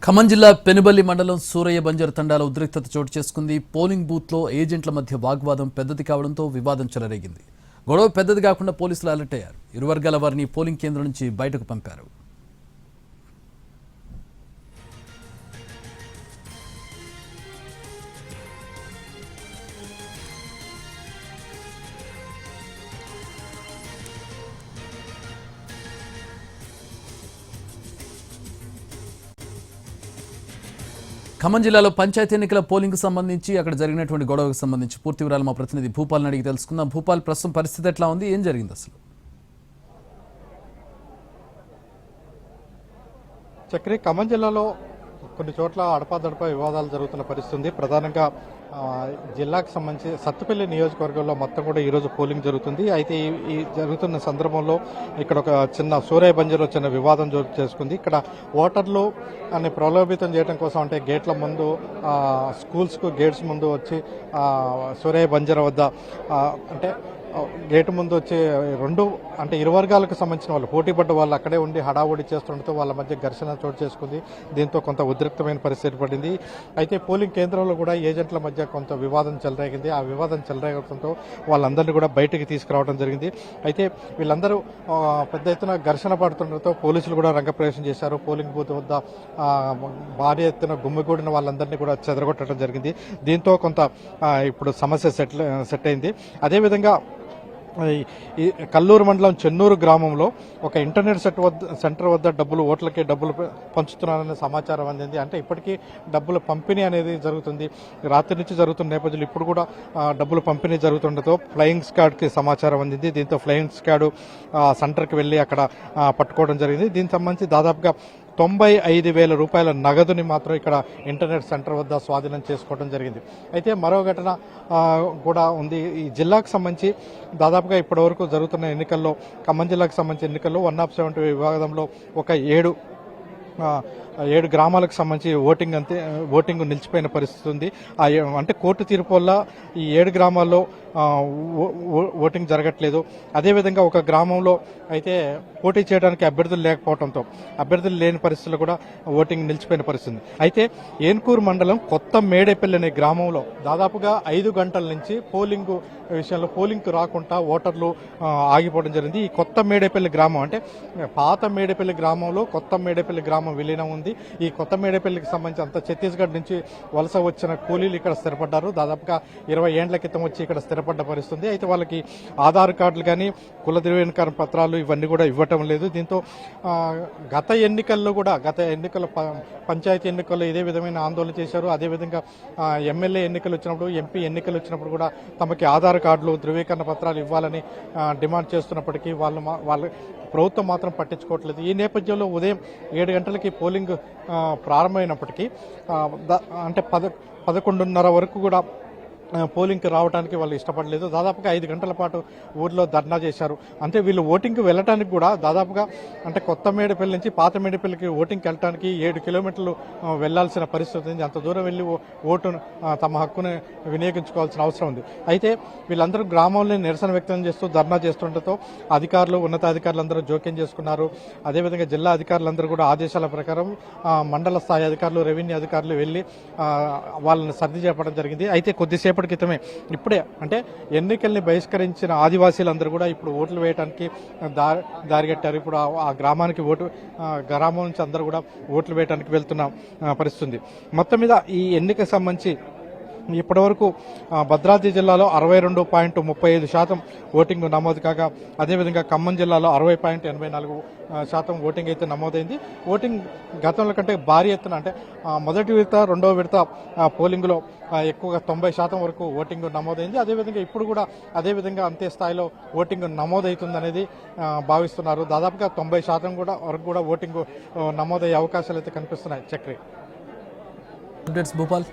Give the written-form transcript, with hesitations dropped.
ఖమ్మం జిల్లా పెనుబల్లి మండలం సూరయ్య బంజర్ తండాల ఉద్రిక్తత చోటు చేసుకుంది. పోలింగ్ బూత్లో ఏజెంట్ల మధ్య వాగ్వాదం పెద్దది కావడంతో వివాదం చెలరేగింది. గొడవ పెద్దది కాకుండా పోలీసులు అలర్ట్ అయ్యారు. ఇరు వర్గాల వారిని పోలింగ్ కేంద్రం నుంచి బయటకు పంపారు. ఖమ్మం జిల్లాలో పంచాయతీ ఎన్నికల పోలింగ్ సంబంధించి అక్కడ జరిగినటువంటి గొడవకు సంబంధించి పూర్తి వివరాలు మా ప్రతినిధి భూపాల్ని అడిగి తెలుసుకుందాం. భూపాల్, ప్రస్తుతం పరిస్థితి ఎట్లా ఉంది, ఏం జరిగింది అసలు? చక్రి, ఖమ్మం జిల్లాలో కొన్ని చోట్ల అడపాదడపా వివాదాలు జరుగుతున్న పరిస్థితి ఉంది. ప్రధానంగా జిల్లాకు సంబంధించి సత్తుపల్లి నియోజకవర్గంలో మొత్తం కూడా ఈరోజు పోలింగ్ జరుగుతుంది. అయితే ఈ జరుగుతున్న సందర్భంలో ఇక్కడ ఒక చిన్న సూరయ్య బంజర్లో చిన్న వివాదం చోటు చేసుకుంది. ఇక్కడ ఓటర్లు అని ప్రలోభితం చేయడం కోసం అంటే గేట్ల ముందు స్కూల్స్కు గేట్స్ ముందు వచ్చి సూరయ్య బంజర్ వద్ద అంటే గేటు ముందు వచ్చి ఇరు వర్గాలకు సంబంధించిన వాళ్ళు పోటీపడ్డ వాళ్ళు అక్కడే ఉండి హడావుడి చేస్తుండటంతో వాళ్ళ మధ్య ఘర్షణ చోటు చేసుకుంది. దీంతో కొంత ఉద్రిక్తమైన పరిస్థితి పడింది. అయితే పోలింగ్ కేంద్రంలో కూడా ఏజెంట్ల మధ్య కొంత వివాదం చెలరేగింది. ఆ వివాదం చెలరేగడంతో వాళ్ళందరినీ కూడా బయటికి తీసుకురావడం జరిగింది. అయితే వీళ్ళందరూ పెద్ద ఎత్తున ఘర్షణ పడుతుండటంతో పోలీసులు కూడా రంగప్రవేశం చేశారు. పోలింగ్ బూత్ వద్ద భారీ ఎత్తున గుమ్మిగూడిన వాళ్ళందరినీ కూడా చెదరగొట్టడం జరిగింది. దీంతో కొంత ఇప్పుడు సమస్య సెట్ అయింది. అదేవిధంగా ఈ కల్లూరు మండలం చెన్నూరు గ్రామంలో ఒక ఇంటర్నెట్ సెంటర్ వద్ద ఓట్లకి డబ్బులు పంచుతున్నారనే సమాచారం అందింది. అంటే ఇప్పటికీ డబ్బుల పంపిణీ అనేది జరుగుతుంది. రాత్రి నుంచి జరుగుతున్న నేపథ్యంలో ఇప్పుడు కూడా డబ్బులు పంపిణీ జరుగుతుండటంతో ఫ్లయింగ్ స్క్వాడ్కి సమాచారం అందింది. దీంతో ఫ్లయింగ్ స్క్వాడ్ సెంటర్కి వెళ్లి అక్కడ పట్టుకోవడం జరిగింది. దీనికి సంబంధించి దాదాపుగా 95,000 రూపాయల నగదుని మాత్రం ఇక్కడ ఇంటర్నెట్ సెంటర్ వద్ద స్వాధీనం చేసుకోవడం జరిగింది. అయితే మరో ఘటన కూడా ఉంది. ఈ జిల్లాకు సంబంధించి దాదాపుగా ఇప్పటి వరకు జరుగుతున్న ఎన్నికల్లో ఖమ్మం జిల్లాకు సంబంధించిన ఎన్నికల్లో 170 విభాగంలో ఒక 7 గ్రామాలకు సంబంధించి ఓటింగ్ నిలిచిపోయిన పరిస్థితి ఉంది. అంటే కోర్టు తీర్పు వల్ల ఈ 7 గ్రామాల్లో ఓటింగ్ జరగట్లేదు. అదేవిధంగా ఒక గ్రామంలో అయితే పోటీ చేయడానికి అభ్యర్థులు లేని పరిస్థితుల్లో కూడా ఓటింగ్ నిలిచిపోయిన పరిస్థితి. అయితే ఏన్కూరు మండలం కొత్త మేడేపల్లి అనే గ్రామంలో దాదాపుగా 5 గంటల నుంచి పోలింగ్ రాకుండా ఓటర్లు ఆగిపోవడం జరిగింది. ఈ కొత్త మేడేపల్లి గ్రామం అంటే పాత మేడేపల్లి గ్రామంలో కొత్త మేడేపల్లి గ్రామం విలీనం ఉంది. ఈ కొత్త మేడేపల్లికి సంబంధించి అంత ఛత్తీస్గఢ్ నుంచి వలస వచ్చిన కూలీలు ఇక్కడ స్థిరపడ్డారు. దాదాపుగా 20 ఏండ్ల క్రితం వచ్చి ఇక్కడ స్థిరపడ్డ పరిస్థితుంది. అయితే వాళ్ళకి ఆధార్ కార్డులు కానీ కుల ధృవీకరణ పత్రాలు ఇవన్నీ కూడా ఇవ్వటం లేదు. దీంతో గత ఎన్నికల పంచాయతీ ఎన్నికల్లో ఇదే విధమైన ఆందోళన చేశారు. అదేవిధంగా ఎమ్మెల్యే ఎన్నికలు వచ్చినప్పుడు, ఎంపీ ఎన్నికలు వచ్చినప్పుడు కూడా తమకి ఆధార్ కార్డులు ధృవీకరణ పత్రాలు ఇవ్వాలని డిమాండ్ చేస్తున్నప్పటికీ వాళ్ళ ప్రభుత్వం మాత్రం పట్టించుకోవట్లేదు. ఈ నేపథ్యంలో ఉదయం 7 గంటలకి పోలింగ్ ప్రారంభమైనప్పటికీ అంటే 11:30 వరకు కూడా పోలింగ్కి రావడానికి వాళ్ళు ఇష్టపడలేదు. దాదాపుగా 5 గంటల పాటు ఊర్లో ధర్నా చేశారు. అంటే వీళ్ళు ఓటింగ్కి వెళ్ళడానికి కూడా దాదాపుగా అంటే కొత్త మేడపల్లి నుంచి పాత మేడపల్లికి ఓటింగ్కి వెళ్ళడానికి 7 కిలోమీటర్లు వెళ్లాల్సిన పరిస్థితి ఉంది. అంత దూరం వెళ్లి ఓటును తమ హక్కును వినియోగించుకోవాల్సిన అవసరం ఉంది. అయితే వీళ్ళందరూ గ్రామంలో నిరసన వ్యక్తం చేస్తూ ధర్నా చేస్తుండటంతో ఉన్నతాధికారులందరూ జోక్యం చేసుకున్నారు. అదేవిధంగా జిల్లా అధికారులందరూ కూడా ఆదేశాల ప్రకారం మండల స్థాయి అధికారులు, రెవెన్యూ అధికారులు వెళ్లి వాళ్ళని సర్ది చెప్పడం జరిగింది. అయితే కొద్దిసేపటి క్రితమే ఇప్పుడే అంటే ఎన్నికల్ని బహిష్కరించిన ఆదివాసీలందరూ కూడా ఇప్పుడు ఓట్లు వేయడానికి దారిగట్టారు. ఇప్పుడు ఆ గ్రామం నుంచి అందరూ కూడా ఓట్లు వేయడానికి వెళ్తున్న పరిస్థితి. మొత్తం మీద ఈ ఎన్నికకు సంబంధించి ఇప్పటి వరకు భద్రాద్రి జిల్లాలో 62.35% ఓటింగ్ నమోదు కాగా, అదేవిధంగా ఖమ్మం జిల్లాలో 60.84% ఓటింగ్ అయితే నమోదైంది. ఓటింగ్ గతంలో కంటే భారీ ఎత్తున అంటే మొదటి విడత, రెండవ విడత పోలింగ్లో ఎక్కువగా 90% వరకు ఓటింగ్ నమోదైంది. అదేవిధంగా ఇప్పుడు కూడా అదేవిధంగా అంతే స్థాయిలో ఓటింగ్ నమోదవుతుందనేది భావిస్తున్నారు. దాదాపుగా 90% వరకు కూడా ఓటింగ్ నమోదయ్యే అవకాశాలు అయితే కనిపిస్తున్నాయి. చక్రి అప్డేట్స్ భూపాల్.